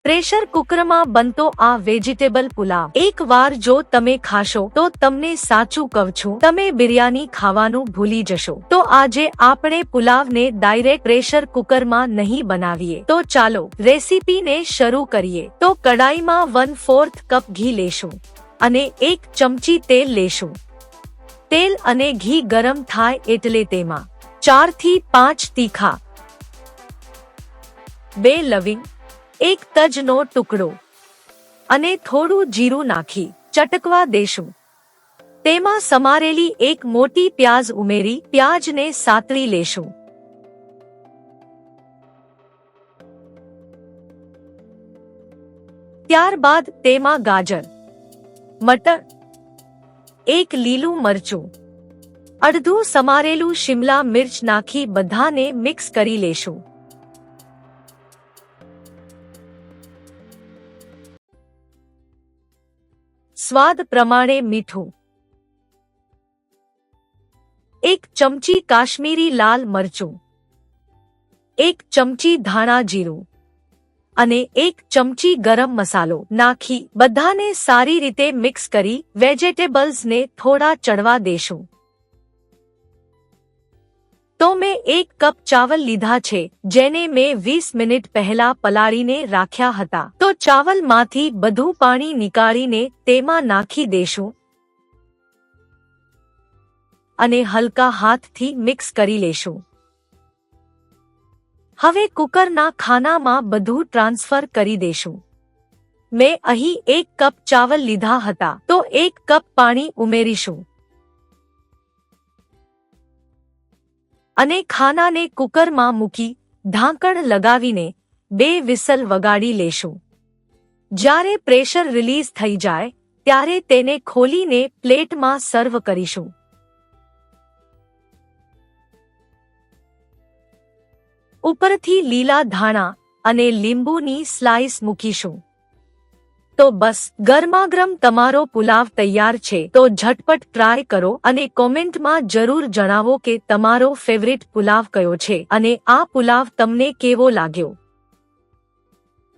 Pressure કુકરમાં બનતો આ વેજીટેબલ પુલાવ એકવાર જો તમે ખાશો તો તમને સાચું કહું છું તમે બિરયાની ખાવાનું ભૂલી જશો। તો આજે આપણે પુલાવને ડાયરેક્ટ પ્રેશર કુકરમાં નહીં બનાવીએ તો ચાલો રેસીપીને શરૂ કરીએ। તો કડાઈમાં 1/4 કપ ઘી લેશું અને 1 ચમચી તેલ લેશું। તેલ અને ઘી ગરમ થાય એટલે તેમાં 4 થી 5 તીખા, 2 લવિંગ, 1 તજનો ટુકડો અને થોડું જીરું નાખી ચટકવા દેશું। તેમાં સમારેલી 1 મોટી પ્યાજ ઉમેરી પ્યાજને સાતળી લેશું। ત્યારબાદ તેમાં ગાજર, મટર, 1 લીલું મરચું, અડધું સમારેલું શિમલા મિર્ચ નાખી બધાને મિક્સ કરી લેશું। સ્વાદ પ્રમાણે મીઠું, 1 ચમચી કાશ્મીરી લાલ મરચું, 1 ચમચી ધાણા જીરું અને 1 ચમચી ગરમ મસાલો નાખી બધાને સારી રીતે મિક્સ કરી વેજીટેબલ્સને થોડા ચડવા દેશું। તો મેં 1 કપ ચાવલ લીધા છે જેને મેં 20 મિનિટ પહેલા પલાળીને રાખ્યા હતા। તો ચાવલમાંથી બધું પાણી નીકાળીને તેમાં નાખી દેશું અને હલકા હાથથી મિક્સ કરી લેશું। હવે કુકરના ખાનામાં બધું ટ્રાન્સફર કરી દેશું। મેં અહીં 1 કપ ચાવલ લીધા હતા તો 1 કપ પાણી ઉમેરીશું અને ખાનાને કુકરમાં મૂકી ઢાંકણ લગાવીને 2 વિસલ વગાડી લેશું। જ્યારે પ્રેશર રિલીઝ થઈ જાય ત્યારે તેને ખોલીને પ્લેટમાં સર્વ કરીશું। ઉપરથી લીલા ધાણા અને લીંબુની સ્લાઇસ મૂકીશું। તો બસ ગરમાગરમ તમારો પુલાવ તૈયાર છે। તો ઝટપટ ટ્રાય કરો અને કોમેન્ટમાં જરૂર જણાવો કે તમારો ફેવરિટ પુલાવ કયો છે અને આ પુલાવ તમને કેવો લાગ્યો।